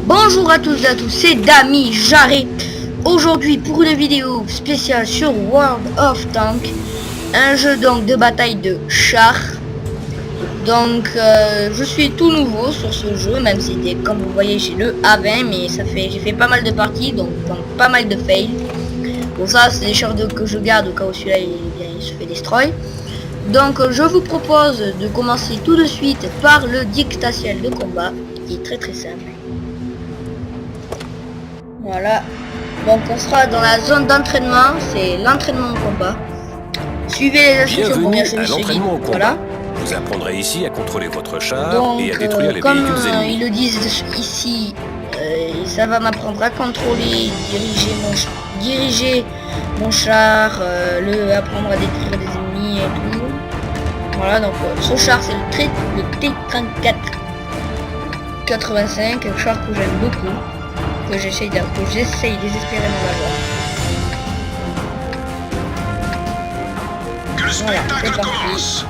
Bonjour à tous et à tous, c'est Dami Jarret. Aujourd'hui pour une vidéo spéciale sur World of Tanks, un jeu donc de bataille de chars. Donc je suis tout nouveau sur ce jeu, même si comme vous voyez j'ai le A20, mais j'ai fait pas mal de parties, donc pas mal de fails. Bon, ça c'est des chars que je garde au cas où celui-là il se fait destroy. Donc je vous propose de commencer tout de suite par le dictatiel de combat, qui est très simple. Voilà, donc on sera dans la zone d'entraînement, c'est l'entraînement au combat. Suivez les instructions pour bien choisir celui. Voilà. Vous apprendrez ici à contrôler votre char et à détruire les comme véhicules ennemis. Ils le disent ici, ça va m'apprendre à contrôler, diriger mon char, apprendre à détruire des ennemis et tout. Voilà, donc ce char c'est le T-34 85, un char que j'aime beaucoup, que j'essaye désespérément d'avoir. Voilà, c'est parti.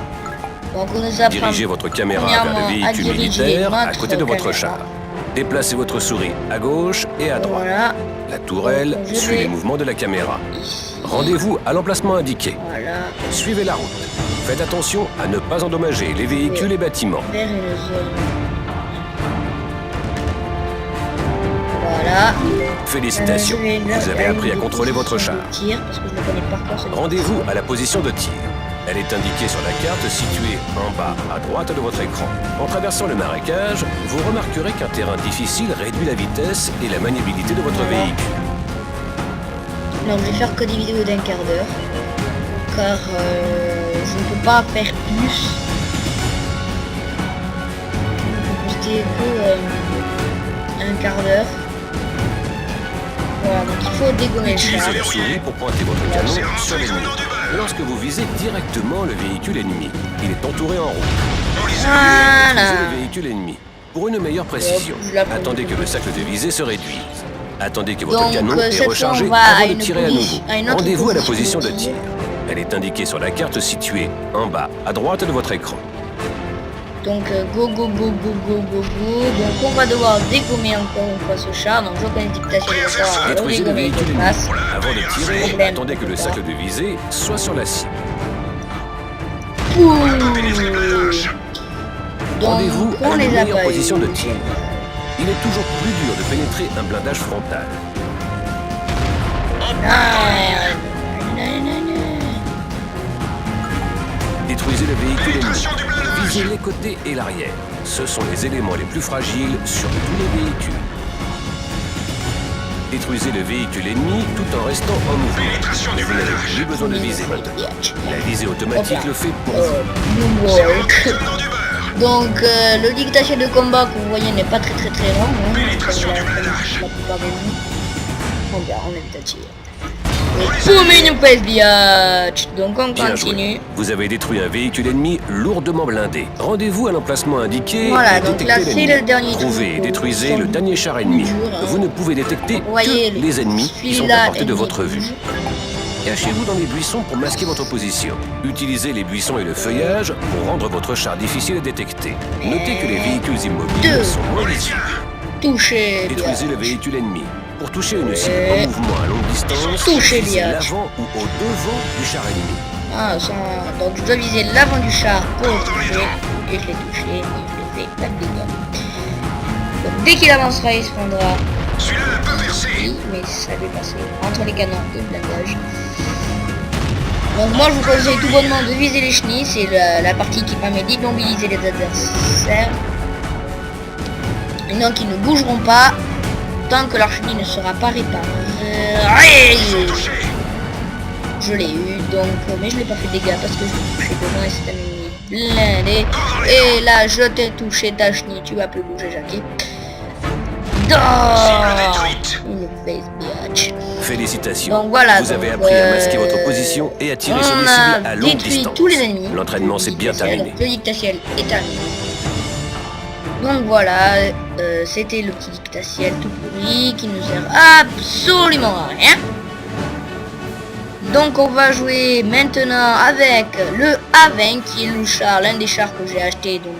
Donc on nous apprend dirigez votre caméra vers le véhicule militaire à côté de votre char. Déplacez votre souris à gauche et à droite. Voilà. La tourelle suit les mouvements de la caméra. Rendez-vous à l'emplacement indiqué. Voilà. Suivez la route. Faites attention à ne pas endommager les véhicules et bâtiments. Vers une zone. Voilà. Félicitations, vous avez appris à contrôler votre char. Rendez-vous à la position de tir. Elle est indiquée sur la carte située en bas à droite de votre écran. En traversant le marécage, vous remarquerez qu'un terrain difficile réduit la vitesse et la maniabilité de votre véhicule. Donc je vais faire que des vidéos d'un quart d'heure, car je ne peux pas faire plus. C'était que un quart d'heure. Voilà, donc il faut dégommer le char. Utilisez la souris pour pointer votre canon sur l'ennemi. Lorsque vous visez directement le véhicule ennemi, il est entouré en rouge. Voilà. Utilisez le véhicule ennemi. Pour une meilleure précision, attendez que le cercle de visée se réduise. Attendez que votre canon est rechargé avant de tirer à nouveau. Rendez-vous à la position de tir. Elle est indiquée sur la carte située en bas à droite de votre écran. Donc go. Donc on va devoir dégommer encore une fois ce char. Donc je connais le dictation de détruisez le véhicule ennemi. Avant de tirer, attendez que le cercle de visée soit sur la cible. Rendez-vous à la meilleure position de tir. Il est toujours plus dur de pénétrer un blindage frontal. Détruisez le véhicule ennemi. Visez les côtés et l'arrière. Ce sont les éléments les plus fragiles sur tous les véhicules. Détruisez le véhicule ennemi tout en restant en mouvement. Mais vous n'avez plus besoin de viser maintenant. La visée automatique le fait pour vous. Donc le dictation de combat que vous voyez n'est pas très long. Hein, la plupart des nous. On est à tirer. Donc on continue. Vous avez détruit un véhicule ennemi lourdement blindé. Rendez-vous à l'emplacement indiqué. Voilà, donc là c'est le dernier. Trouvez et détruisez le dernier char ennemi. Vous ne pouvez détecter que les ennemis qui sont à portée de votre vue. Cachez-vous dans les buissons pour masquer votre position. Utilisez les buissons et le feuillage pour rendre votre char difficile à détecter. Notez que les véhicules immobiles sont moins visibles. Touchez. Détruisez le véhicule ennemi. Pour toucher une cible en mouvement à longue distance, visez l'avant ou au devant du char ennemi. Ah, ça, donc je dois viser l'avant du char pour le toucher. Et je l'ai touché, et je l'ai fait pas de dégâts. Donc dès qu'il avancera, il se fondra. Celui-là n'a pas versé. Oui, mais ça lui passer entre les canons et le blindage. Donc moi je vous conseille tout bonnement de viser les chenilles, c'est la partie qui permet d'immobiliser les adversaires. Et donc ils ne bougeront pas tant que leur chenille ne sera pas réparée. Je l'ai eu, donc mais je l'ai pas fait de dégâts parce que je l'ai touché devant et c'est un ennemi blindé. Et là je t'ai touché ta chenille, tu vas plus bouger, Jackie. Félicitations. Donc voilà, vous avez appris à masquer votre position et à tirer sur les cibles à longue distance. Tous les ennemis. L'entraînement s'est bien terminé. Le dictatiel est terminé. Donc voilà, c'était le petit dictatiel tout pourri qui ne sert absolument à rien. Donc on va jouer maintenant avec le A20 qui est le char, l'un des chars que j'ai acheté donc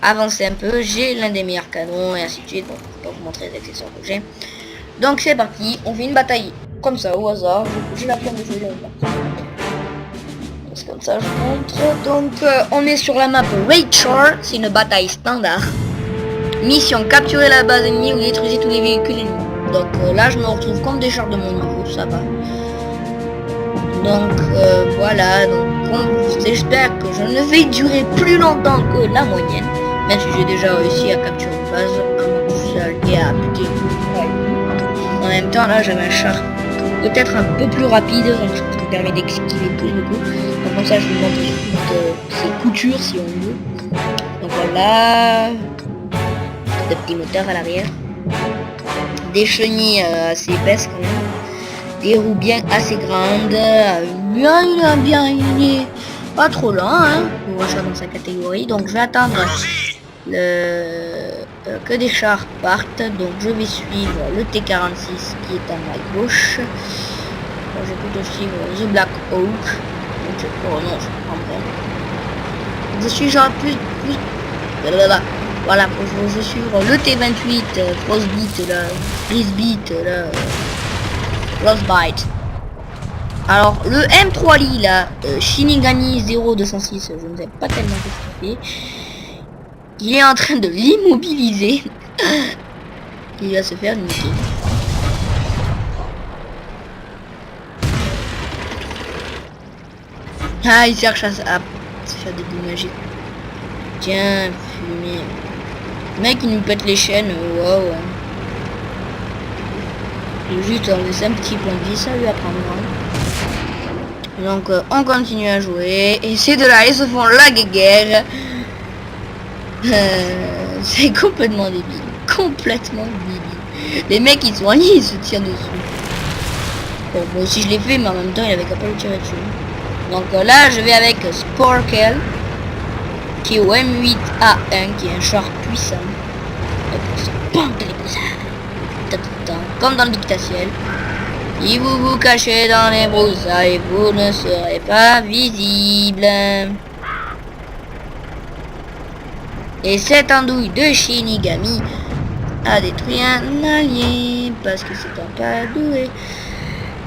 avancer un peu. J'ai l'un des meilleurs canons et ainsi de suite. Bon, je vais pas vous montrer les accessoires que j'ai. Donc c'est parti, on fait une bataille comme ça au hasard. J'ai la flemme de choisir une partie. C'est comme ça, je montre. Donc on est sur la map Raid Shore, c'est une bataille standard. Mission, capturer la base ennemie ou détruire tous les véhicules ennemis. Donc là je me retrouve comme des chars de mon niveau, ça va. Donc voilà, donc j'espère que je ne vais durer plus longtemps que la moyenne. Même si j'ai déjà réussi à capturer une base à moi tout seul et à appliquer. En même temps là j'avais un char peut-être un peu plus rapide, donc ce qui permet d'esquiver plus de coups. Donc comme ça je vous montre ses coutures si on veut. Donc voilà, des petits moteurs à l'arrière, des chenilles assez épaisses quand même, des roues bien assez grandes, il est pas trop lent, hein. On voit ça dans sa catégorie. Donc je vais attendre que des chars partent, donc je vais suivre le T-46 qui est à ma gauche. Je vais plutôt suivre The Black Hawk. Oh non, je suis genre plus voilà, je vais suivre le T-28 Frostbite, Frostbite. Alors le M3 Lee là, Shinigami 0206, je ne sais pas tellement ce qu'il fait. Il est en train de l'immobiliser. Il va se faire niquer. Ah, il cherche à se faire dédommager. Tiens, fumé. Le mec, il nous pète les chaînes. Wow. Juste on laisse un petit point de vie, ça lui apprendra. Donc on continue à jouer. Et ces deux-là, ils se font la guerre. C'est complètement débile. Complètement débile. Les mecs ils sont alliés, ils se tirent dessus. Bon, moi aussi je l'ai fait, mais en même temps il avait qu'à pas le tirer dessus. Donc là je vais avec Sporkel, qui est au M8A1, qui est un char puissant. Comme dans le dictatiel. Si vous vous cachez dans les broussailles, vous ne serez pas visible. Et cette andouille de Shinigami a détruit un allié parce que c'est un pas doué.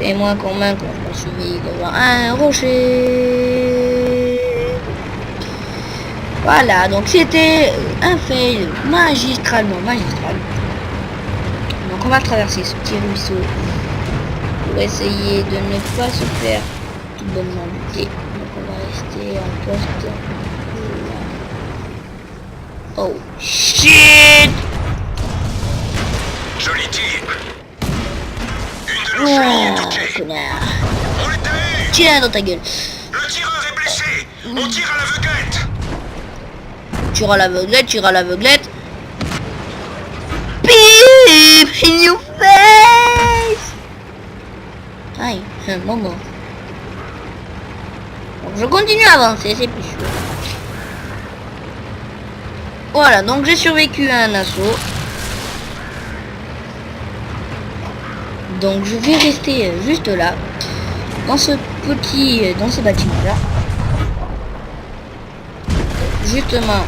Et moi convaincre quand je me suis mis devant un rocher. Voilà, donc c'était un fail magistralement magistral. Donc on va traverser ce petit ruisseau pour essayer de ne pas se faire tout bonnement buter. Donc on va rester en poste. Oh shit! Joli tir! Une de nos chenilles est touchée! Connard. On les a eu! Tiens dans ta gueule! Le tireur est blessé! On tire à l'aveuglette! Tire à l'aveuglette, tire à l'aveuglette! Beep in your face! Aïe, un moment. Donc je continue à avancer, c'est plus sûr. Voilà, donc j'ai survécu à un assaut. Donc je vais rester juste là, dans ce bâtiment là. Justement,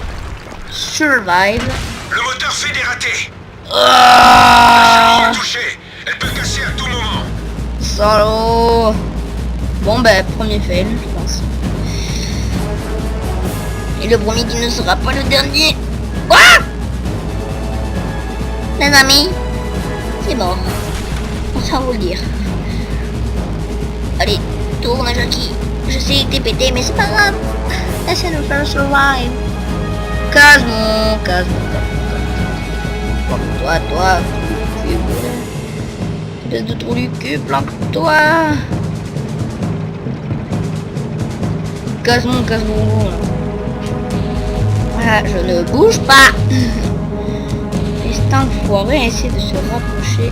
survive. Le moteur fait des ratés! Ah, Elle est touchée! Elle peut casser à tout moment! salaud. Bon ben, premier fail, je pense. Et le premier qui ne sera pas le dernier. Quoi? Les amis, c'est mort. On s'en va vous le dire. Allez, tourne Jackie. Je sais que t'es pété, mais c'est pas grave. Laissez nous faire survive. Casse-moi. Planque-toi, espèce de trou du cul, planque-toi. Casse-moi. Voilà, je ne bouge pas. Et cet enfoiré essaie de se rapprocher.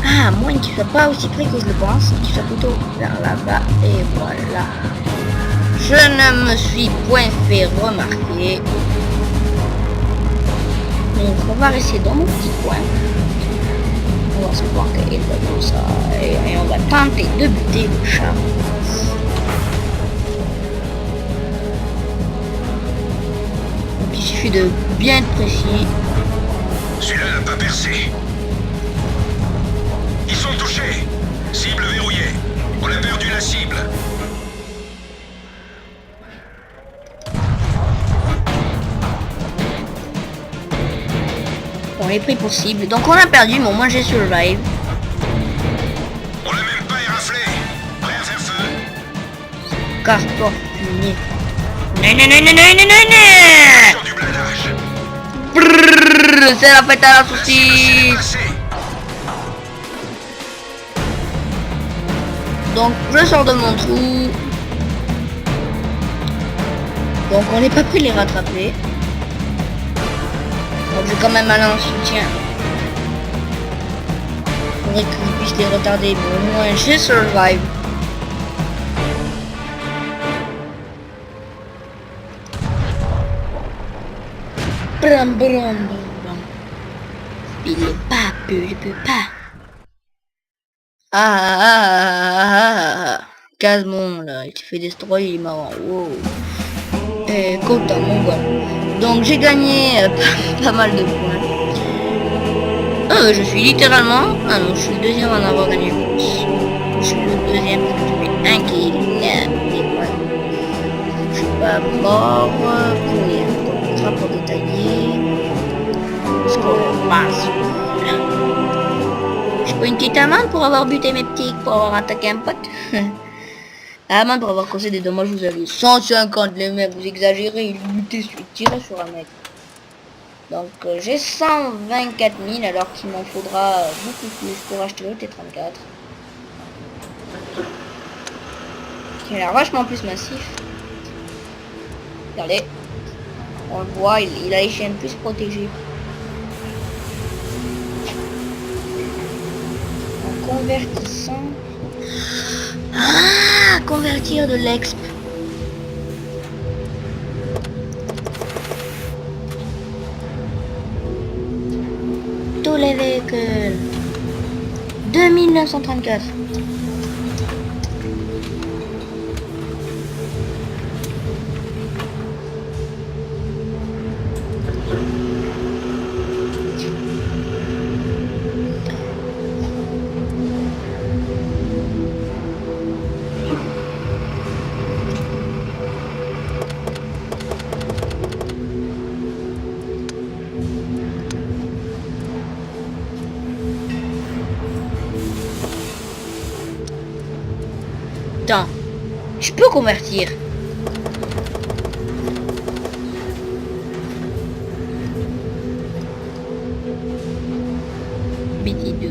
Ah, à moins qu'il soit pas aussi près que je le pense, qu'il soit plutôt vers là-bas. Et voilà. Je ne me suis point fait remarquer. Donc on va rester dans mon petit coin. On va se planquer comme ça. Et on va tenter de buter le chat. suffit de bien être précis. Celui-là n'a pas percé. Ils sont touchés. Cible verrouillée. On a perdu la cible. On est pris pour cible. Donc on a perdu, mais au moins j'ai survive. On l'a même pas éraflé. Prêt à faire feu. Casse-toi, fumier. Non. Sur du blindage. Brrr, c'est la fête à la La cible s'est saucisse. déplacée. Donc je sors de mon trou. Donc on n'est pas prêt de les rattraper. Donc je vais quand même aller en soutien. Faudrait que je puisse les retarder, mais au moins j'ai survive. Bram, bram, bram, bram. Il est pas peu, je peux pas. Ah. Calmon là, il s'est fait destroy, il est marrant. Wow. Et content, mon voilà. Donc j'ai gagné pas mal de points. Je suis littéralement... Ah non, je suis le deuxième à en avoir gagné plus. Je suis le deuxième parce que j'ai fait un kill. Je suis pas mort pour rien. Donc rapport détaillé. Score passe. Je peux une petite amende pour avoir buté mes petits, pour avoir attaqué un pote. Amende pour avoir causé des dommages, vous avez 150 les mecs, vous exagérez, il tirait sur un mec. Donc j'ai 124 000 alors qu'il m'en faudra beaucoup plus pour acheter le T34. Qui a l'air vachement plus massif. Regardez. On le voit, il a les chaînes plus protégées. En convertissant... Ah, convertir de l'exp. Tous les véhicules. 2934. Attends, je peux convertir. BT2.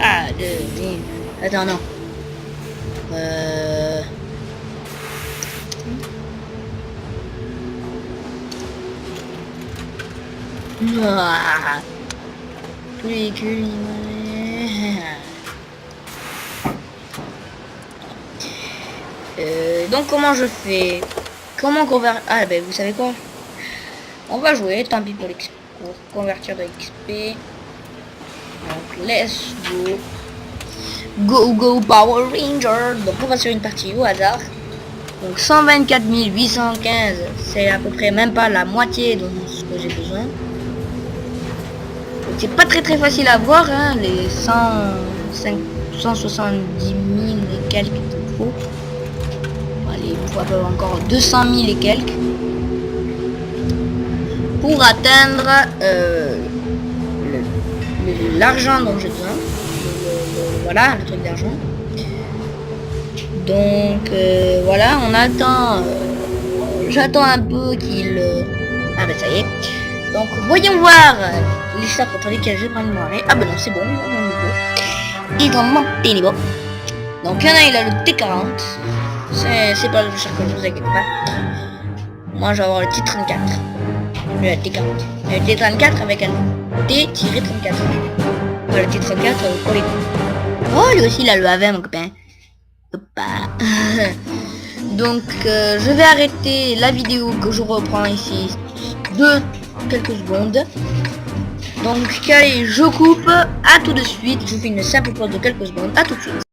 Ah, attends, non. Ah. Véhicule. Donc comment je fais? Comment convertir? Ah ben vous savez quoi? On va jouer, tant pis pour l'XP. Pour convertir de XP. Donc let's go. Go Power Ranger. Donc on va sur une partie au hasard. Donc 124 815, c'est à peu près même pas la moitié de ce que j'ai besoin. C'est pas très facile à voir, hein, les 170 000 et quelques qu'il faut. Allez, il faut encore 200 000 et quelques pour atteindre l'argent dont j'ai besoin. Voilà, le truc d'argent. Donc voilà, on attend. J'attends un peu qu'il... Ah ben ça y est. Donc voyons voir l'histoire contre lesquelles je prends le marée. Ah ben non, c'est bon, ils ont monté niveau. Donc il y en a, il a le T40. C'est pas le cher que je vous inquiétez pas. Moi je vais avoir le T34. Le T40. Le T34 avec un T-34. Le T34 pour les coups. Oh lui aussi il a le AV mon copain. Donc je vais arrêter la vidéo que je reprends ici de quelques secondes. Donc allez, je coupe, à tout de suite, je fais une simple pause de quelques secondes, à tout de suite.